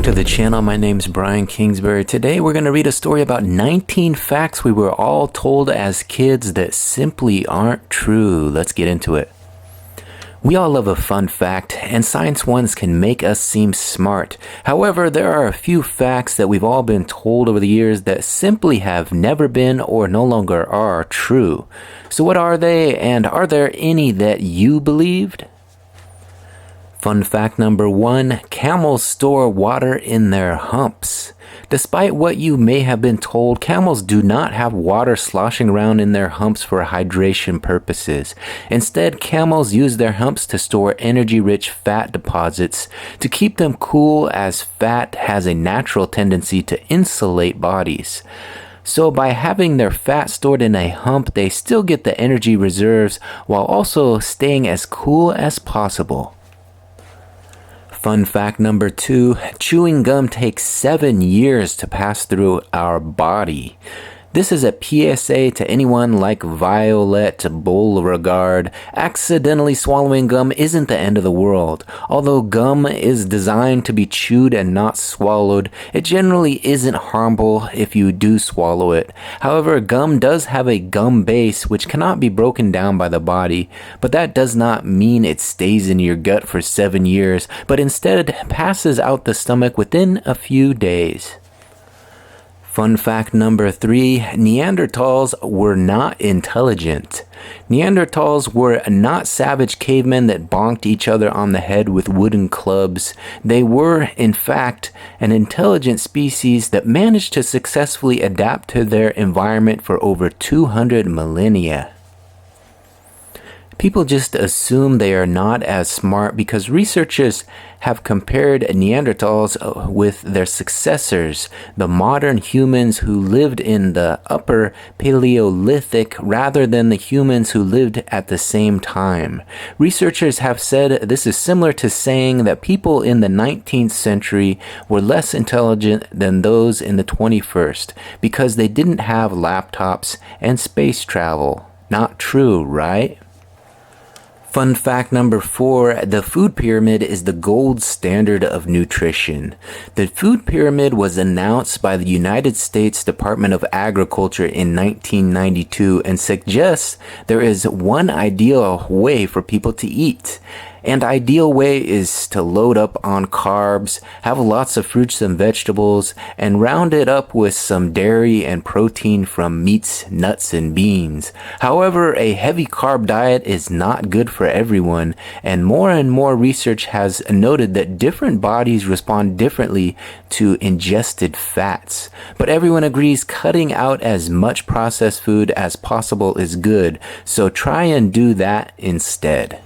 back to the channel. My name's Brian Kingsbury. Today we're going to read a story about 19 facts we were all told as kids that simply aren't true. Let's get into it. We all love a fun fact, and science ones can make us seem smart. However, there are a few facts that we've all been told over the years that simply have never been or no longer are true. So what are they, and are there any that you believed? Fun fact number 1, camels store water in their humps. Despite what you may have been told, camels do not have water sloshing around in their humps for hydration purposes. Instead, camels use their humps to store energy-rich fat deposits to keep them cool, as fat has a natural tendency to insulate bodies. So by having their fat stored in a hump, they still get the energy reserves while also staying as cool as possible. Fun fact number 2, chewing gum takes 7 years to pass through our body. This is a PSA to anyone like Violet Beauregarde. Accidentally swallowing gum isn't the end of the world. Although gum is designed to be chewed and not swallowed, it generally isn't harmful if you do swallow it. However, gum does have a gum base which cannot be broken down by the body, but that does not mean it stays in your gut for 7 years, but instead passes out the stomach within a few days. Fun fact number 3, Neanderthals were not intelligent. Neanderthals were not savage cavemen that bonked each other on the head with wooden clubs. They were, in fact, an intelligent species that managed to successfully adapt to their environment for over 200 millennia. People just assume they are not as smart because researchers have compared Neanderthals with their successors, the modern humans who lived in the Upper Paleolithic, rather than the humans who lived at the same time. Researchers have said this is similar to saying that people in the 19th century were less intelligent than those in the 21st because they didn't have laptops and space travel. Not true, right? Fun fact number 4, the food pyramid is the gold standard of nutrition. The food pyramid was announced by the United States Department of Agriculture in 1992 and suggests there is one ideal way for people to eat. And ideal way is to load up on carbs, have lots of fruits and vegetables, and round it up with some dairy and protein from meats, nuts, and beans. However, a heavy carb diet is not good for everyone, and more research has noted that different bodies respond differently to ingested fats. But everyone agrees cutting out as much processed food as possible is good, so try and do that instead.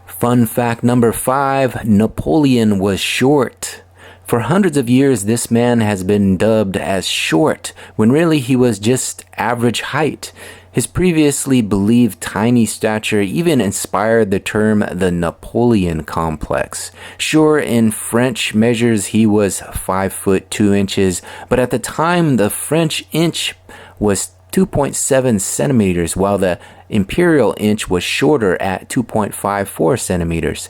Fun fact number 5, Napoleon was short. For hundreds of years, this man has been dubbed as short, when really he was just average height. His previously believed tiny stature even inspired the term the Napoleon complex. Sure, in French measures he was 5 foot 2 inches, but at the time the French inch was 2.7 centimeters, while the imperial inch was shorter at 2.54 centimeters.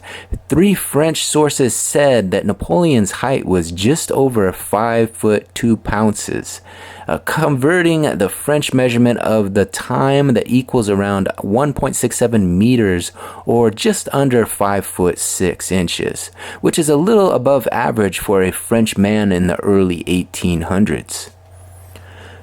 3 French sources said that Napoleon's height was just over 5 foot 2 ounces. Converting the French measurement of the time, that equals around 1.67 meters, or just under 5 foot 6 inches, which is a little above average for a French man in the early 1800s.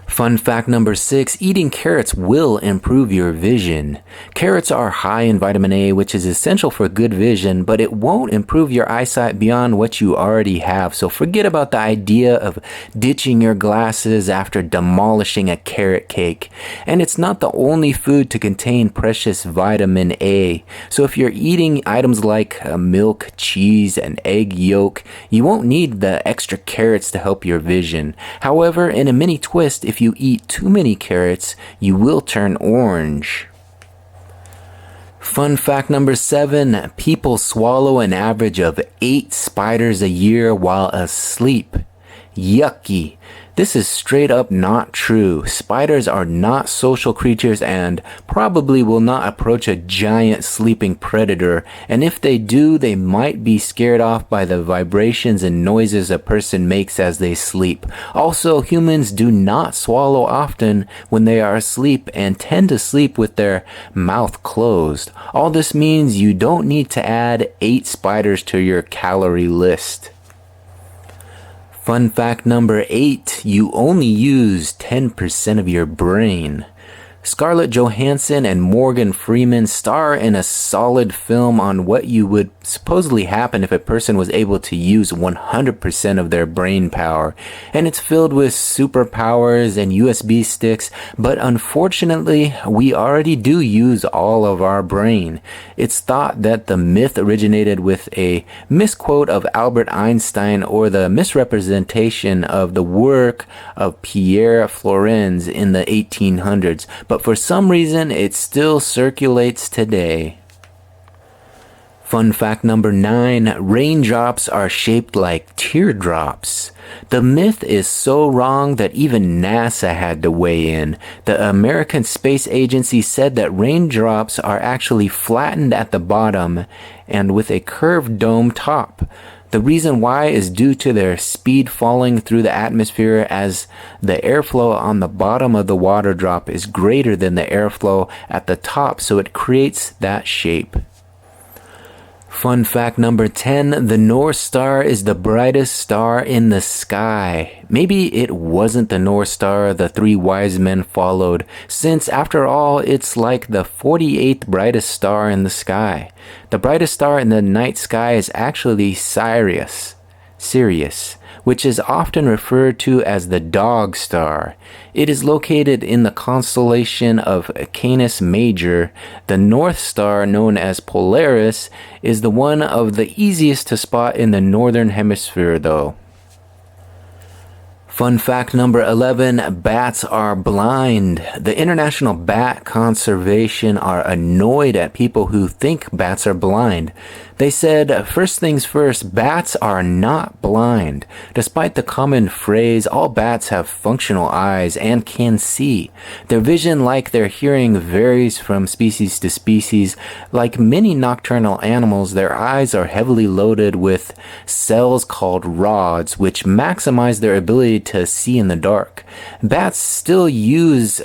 Fun fact number 6, eating carrots will improve your vision. Carrots are high in vitamin A, which is essential for good vision, but it won't improve your eyesight beyond what you already have. So forget about the idea of ditching your glasses after demolishing a carrot cake. And it's not the only food to contain precious vitamin A. So if you're eating items like milk, cheese, and egg yolk, you won't need the extra carrots to help your vision. However, in a mini twist, if you eat too many carrots, you will turn orange. Fun fact number 7, people swallow an average of 8 spiders a year while asleep. Yucky. This is straight up not true. Spiders are not social creatures and probably will not approach a giant sleeping predator, and if they do, they might be scared off by the vibrations and noises a person makes as they sleep. Also, humans do not swallow often when they are asleep and tend to sleep with their mouth closed. All this means you don't need to add 8 spiders to your calorie list. Fun fact number 8, you only use 10% of your brain. Scarlett Johansson and Morgan Freeman star in a solid film on what you would supposedly happen if a person was able to use 100% of their brain power. And it's filled with superpowers and USB sticks, but unfortunately, we already do use all of our brain. It's thought that the myth originated with a misquote of Albert Einstein or the misrepresentation of the work of Pierre Florenz in the 1800s. But for some reason, it still circulates today. Fun fact number 9, raindrops are shaped like teardrops. The myth is so wrong that even NASA had to weigh in. The American Space Agency said that raindrops are actually flattened at the bottom and with a curved dome top. The reason why is due to their speed falling through the atmosphere, as the airflow on the bottom of the water drop is greater than the airflow at the top, so it creates that shape. Fun fact number 10, the North Star is the brightest star in the sky. Maybe it wasn't the North Star the 3 wise men followed, since after all, it's like the 48th brightest star in the sky. The brightest star in the night sky is actually Sirius, which is often referred to as the Dog Star. It is located in the constellation of Canis Major. The North Star, known as Polaris, is the one of the easiest to spot in the northern hemisphere though. Fun fact number 11, bats are blind. The International Bat Conservation are annoyed at people who think bats are blind. They said, first things first, bats are not blind. Despite the common phrase, all bats have functional eyes and can see. Their vision, like their hearing, varies from species to species. Like many nocturnal animals, their eyes are heavily loaded with cells called rods, which maximize their ability to see in the dark. Bats still use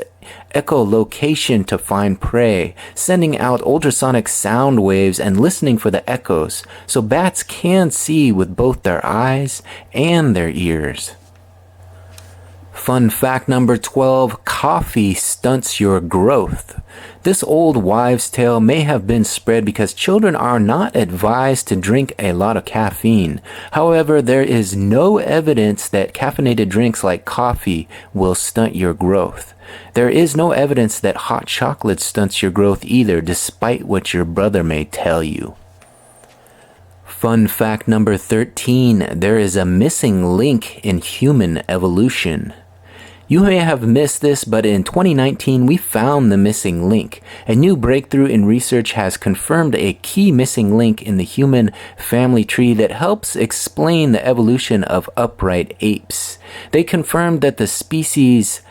echolocation to find prey, sending out ultrasonic sound waves and listening for the echoes, so bats can see with both their eyes and their ears. Fun fact number 12, coffee stunts your growth. This old wives' tale may have been spread because children are not advised to drink a lot of caffeine. However, there is no evidence that caffeinated drinks like coffee will stunt your growth. There is no evidence that hot chocolate stunts your growth either, despite what your brother may tell you. Fun fact number 13, there is a missing link in human evolution. You may have missed this, but in 2019 we found the missing link. A new breakthrough in research has confirmed a key missing link in the human family tree that helps explain the evolution of upright apes. They confirmed that the species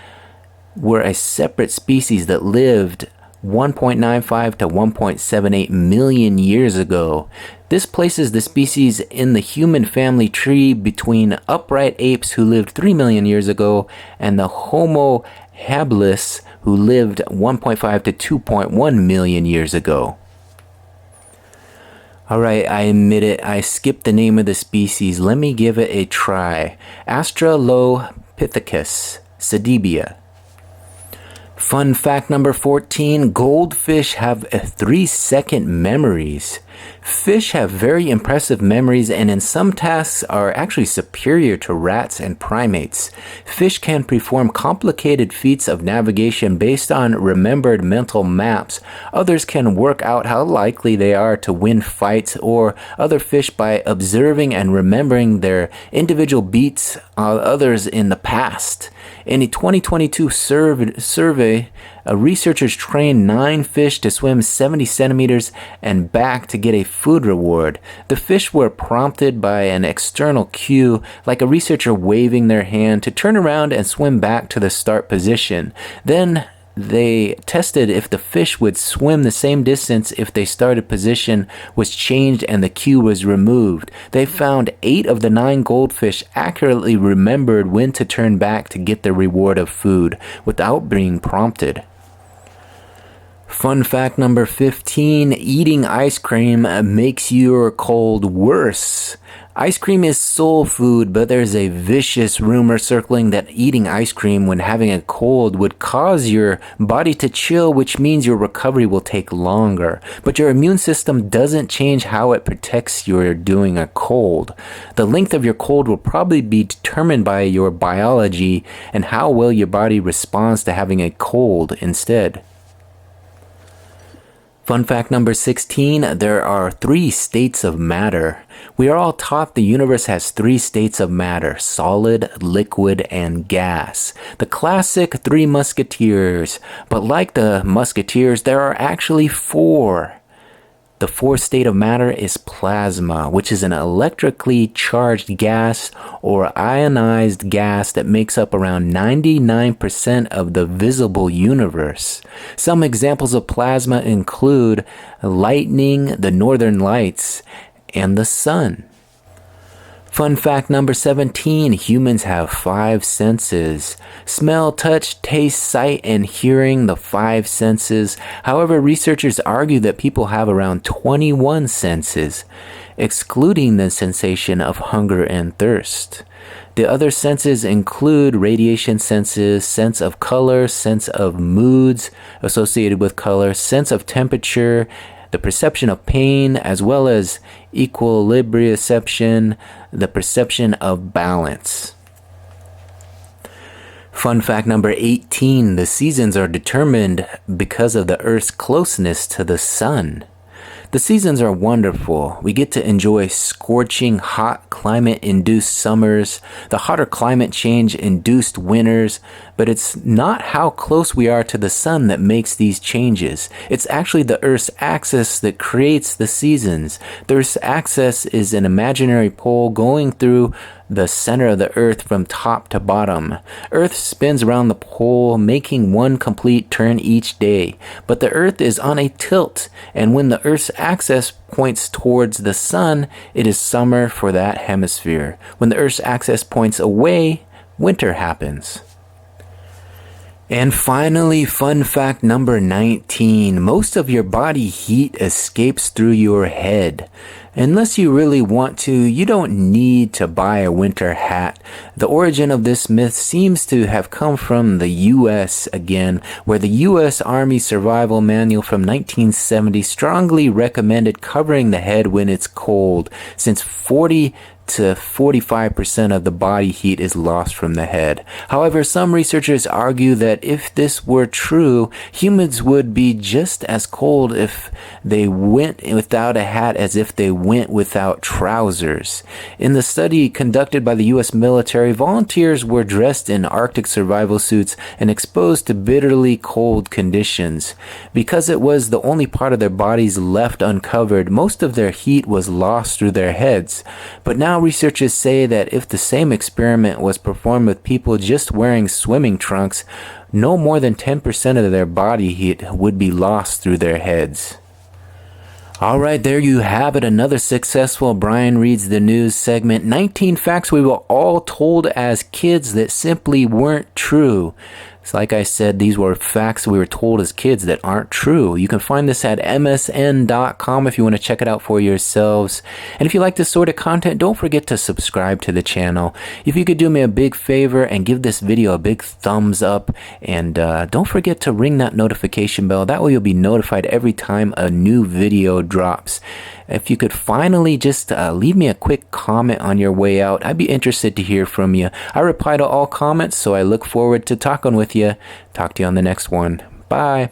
were a separate species that lived 1.95 to 1.78 million years ago. This places the species in the human family tree between upright apes who lived 3 million years ago and the Homo habilis who lived 1.5 to 2.1 million years ago. Alright, I admit it, I skipped the name of the species. Let me give it a try. Australopithecus sedibia. Fun fact number 14, goldfish have 3-second memories. Fish have very impressive memories and in some tasks are actually superior to rats and primates. Fish can perform complicated feats of navigation based on remembered mental maps. Others can work out how likely they are to win fights, or other fish by observing and remembering their individual beats of others in the past. In a 2022 survey Researchers trained 9 fish to swim 70 centimeters and back to get a food reward. The fish were prompted by an external cue, like a researcher waving their hand, to turn around and swim back to the start position. Then they tested if the fish would swim the same distance if the started position was changed and the cue was removed. They found 8 of the 9 goldfish accurately remembered when to turn back to get the reward of food without being prompted. Fun fact number 15, eating ice cream makes your cold worse. Ice cream is soul food, but there's a vicious rumor circling that eating ice cream when having a cold would cause your body to chill, which means your recovery will take longer. But your immune system doesn't change how it protects you during a cold. The length of your cold will probably be determined by your biology and how well your body responds to having a cold instead. Fun fact number 16, there are 3 states of matter. We are all taught the universe has 3 states of matter: solid, liquid, and gas. The classic 3 musketeers. But like the musketeers, there are actually 4. The 4th state of matter is plasma, which is an electrically charged gas or ionized gas that makes up around 99% of the visible universe. Some examples of plasma include lightning, the northern lights, and the sun. Fun fact number 17, humans have 5 senses: smell, touch, taste, sight, and hearing, the 5 senses. However, researchers argue that people have around 21 senses, excluding the sensation of hunger and thirst. The other senses include radiation senses, sense of color, sense of moods associated with color, sense of temperature, the perception of pain, as well as equilibrioception, the perception of balance. Fun fact number 18, the seasons are determined because of the Earth's closeness to the sun. The seasons are wonderful. We get to enjoy scorching hot climate-induced summers, the hotter climate change-induced winters, but it's not how close we are to the sun that makes these changes. It's actually the Earth's axis that creates the seasons. The Earth's axis is an imaginary pole going through the center of the Earth from top to bottom. Earth spins around the pole, making one complete turn each day. But the Earth is on a tilt, and when the Earth's axis points towards the sun, it is summer for that hemisphere. When the Earth's axis points away, winter happens. And finally, fun fact number 19, most of your body heat escapes through your head. Unless you really want to, you don't need to buy a winter hat. The origin of this myth seems to have come from the U.S. again, where the U.S. Army Survival Manual from 1970 strongly recommended covering the head when it's cold, since 40 to 45% of the body heat is lost from the head. However, some researchers argue that if this were true, humans would be just as cold if they went without a hat as if they went without trousers. In the study conducted by the U.S. military, volunteers were dressed in Arctic survival suits and exposed to bitterly cold conditions. Because it was the only part of their bodies left uncovered, most of their heat was lost through their heads. But now researchers say that if the same experiment was performed with people just wearing swimming trunks, no more than 10% of their body heat would be lost through their heads. Alright, there you have it, another successful Brian Reads the News segment. 19 facts we were all told as kids that simply weren't true. It's like I said, these were facts we were told as kids that aren't true. You can find this at msn.com if you want to check it out for yourselves. And if you like this sort of content, don't forget to subscribe to the channel. If you could do me a big favor and give this video a big thumbs up, and don't forget to ring that notification bell. That way you'll be notified every time a new video drops. If you could finally just leave me a quick comment on your way out, I'd be interested to hear from you. I reply to all comments, so I look forward to talking with you. Talk to you on the next one. Bye.